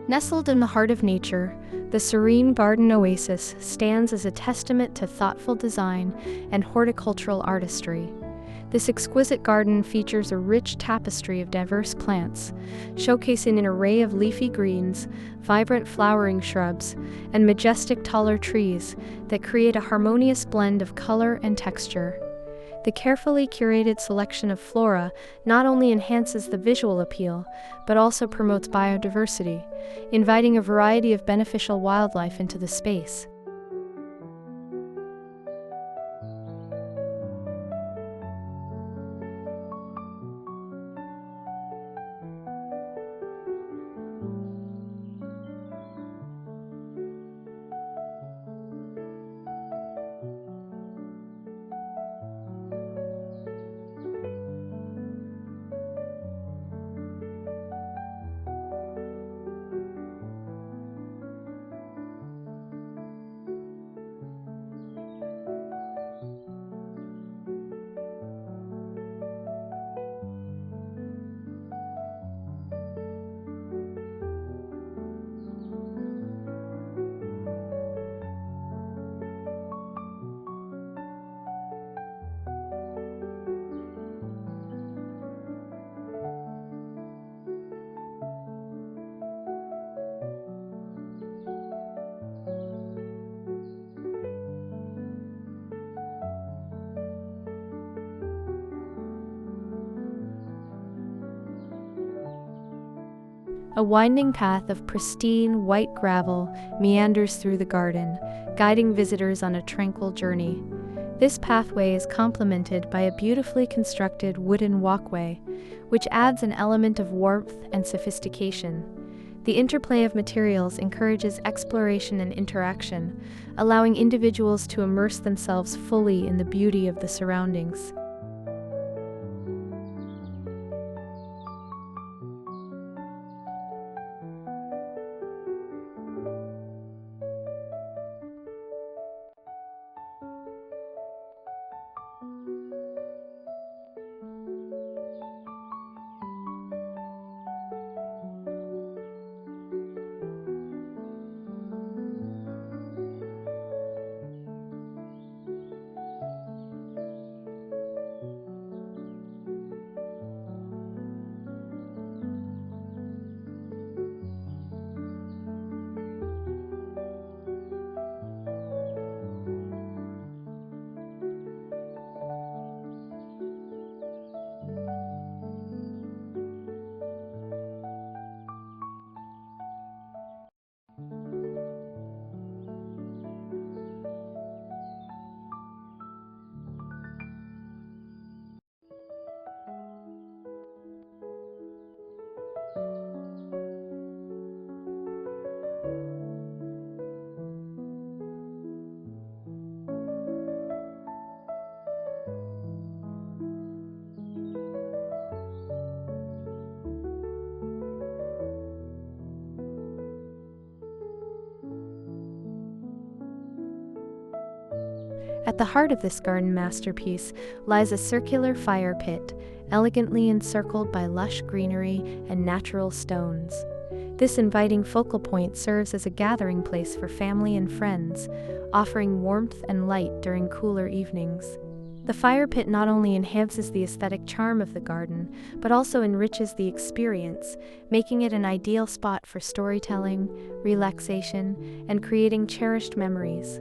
Nestled in the heart of nature, the Serene Garden Oasis stands as a testament to thoughtful design and horticultural artistry. This exquisite garden features a rich tapestry of diverse plants, showcasing an array of leafy greens, vibrant flowering shrubs, and majestic taller trees that create a harmonious blend of color and texture. The carefully curated selection of flora not only enhances the visual appeal, but also promotes biodiversity, inviting a variety of beneficial wildlife into the space. A winding path of pristine, white gravel meanders through the garden, guiding visitors on a tranquil journey. This pathway is complemented by a beautifully constructed wooden walkway, which adds an element of warmth and sophistication. The interplay of materials encourages exploration and interaction, allowing individuals to immerse themselves fully in the beauty of the surroundings. At the heart of this garden masterpiece lies a circular fire pit, elegantly encircled by lush greenery and natural stones. This inviting focal point serves as a gathering place for family and friends, offering warmth and light during cooler evenings. The fire pit not only enhances the aesthetic charm of the garden, but also enriches the experience, making it an ideal spot for storytelling, relaxation, and creating cherished memories.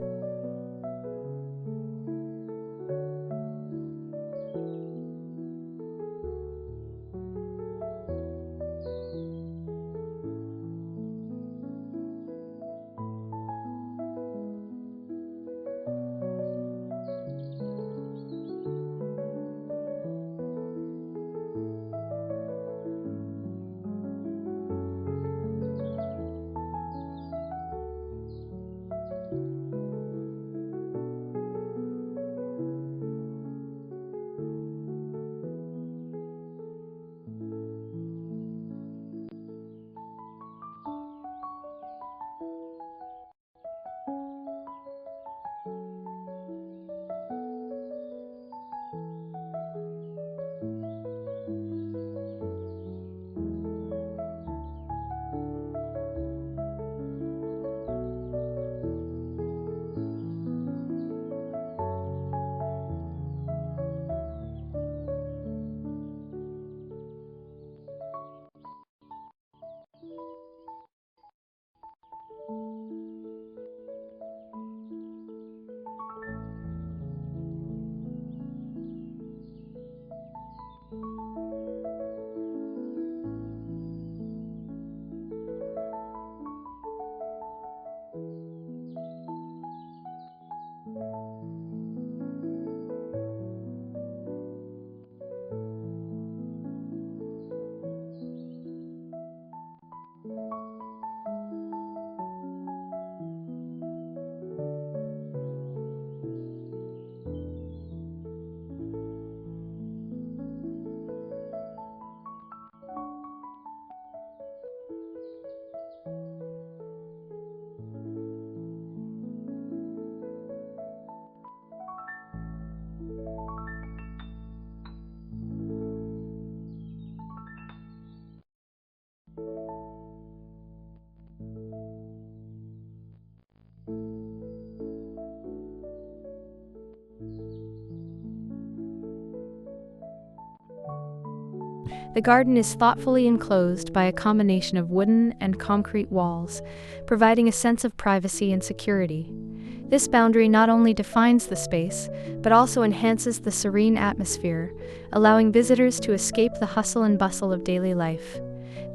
The garden is thoughtfully enclosed by a combination of wooden and concrete walls, providing a sense of privacy and security. This boundary not only defines the space, but also enhances the serene atmosphere, allowing visitors to escape the hustle and bustle of daily life.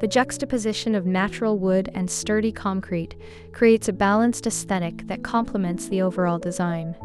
The juxtaposition of natural wood and sturdy concrete creates a balanced aesthetic that complements the overall design.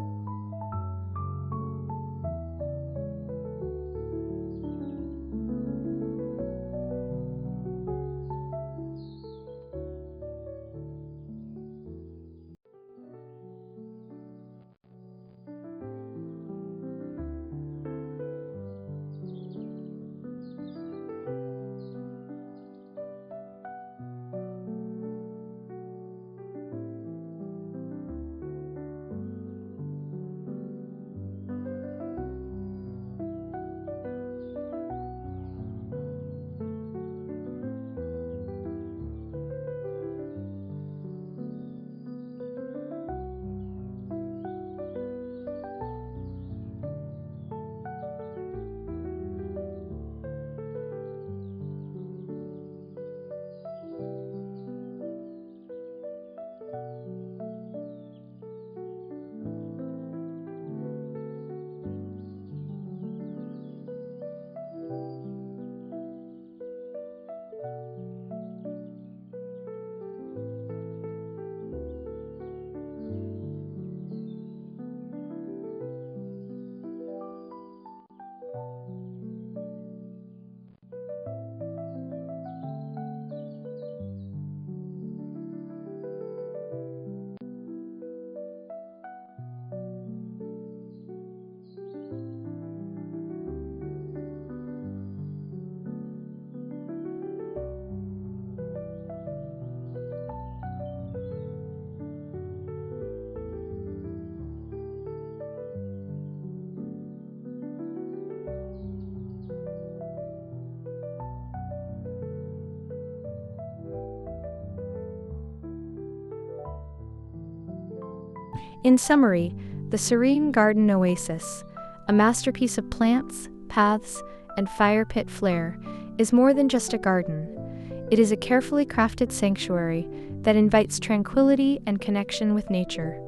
In summary, the Serene Garden Oasis, a masterpiece of plants, paths, and fire pit flair, is more than just a garden. It is a carefully crafted sanctuary that invites tranquility and connection with nature.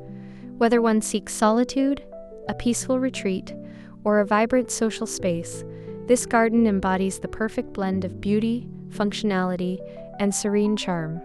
Whether one seeks solitude, a peaceful retreat, or a vibrant social space, this garden embodies the perfect blend of beauty, functionality, and serene charm.